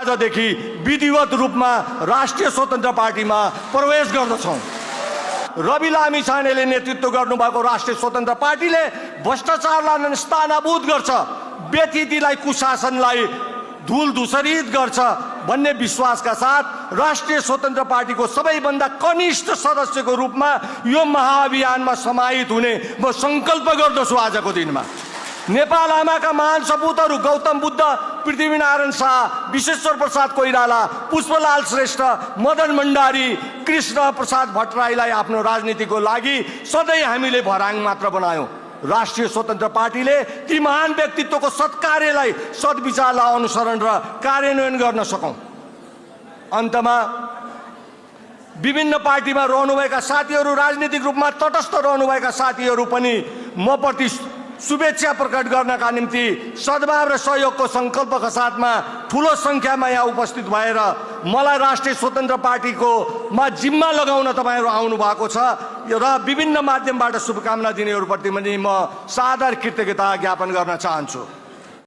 आजदेखि विधिवत रूपमा राष्ट्रिय स्वतन्त्र पार्टीमा प्रवेश गर्दछौँ। रवि लामिछानेले नेतृत्व गर्नुभएको राष्ट्रिय स्वतन्त्र पार्टीले भ्रष्टाचारलाई स्थानाभूत गर्छ, व्यतिथिलाई कुशासनलाई धुलधुसरित गर्छ भन्ने विश्वासका साथ राष्ट्रिय स्वतन्त्र पार्टीको सबैभन्दा कनिष्ठ सदस्यको रूपमा यो महाअभियानमा समाहित हुने म सङ्कल्प गर्दछु। आजको दिनमा नेपाल आमाका महान सपूतहरू गौतम बुद्ध, पृथ्वीनारायण शाह, विश्वेश्वर प्रसाद कोइराला, पुष्पलाल श्रेष्ठ, मदन भण्डारी, कृष्ण प्रसाद भट्टराईलाई आफ्नो राजनीतिको लागि सधैँ हामीले भराङ मात्र बनायौँ। राष्ट्रिय स्वतन्त्र पार्टीले ती महान व्यक्तित्वको सत्कार्यलाई, सद्विचारलाई अनुसरण र कार्यान्वयन गर्न सकौँ। अन्तमा विभिन्न पार्टीमा रहनुभएका साथीहरू, राजनीतिक रूपमा तटस्थ रहनुभएका साथीहरू पनि म प्रति शुभेच्छा प्रकट गर्नका निम्ति सद्भाव र सहयोगको सङ्कल्पका साथमा ठुलो सङ्ख्यामा यहाँ उपस्थित भएर मलाई राष्ट्रिय स्वतन्त्र पार्टीको जिम्मा लगाउन तपाईँहरू आउनु भएको छ र विभिन्न माध्यमबाट शुभकामना दिनेहरूप्रति पनि म सादर कृतज्ञता ज्ञापन गर्न चाहन्छु।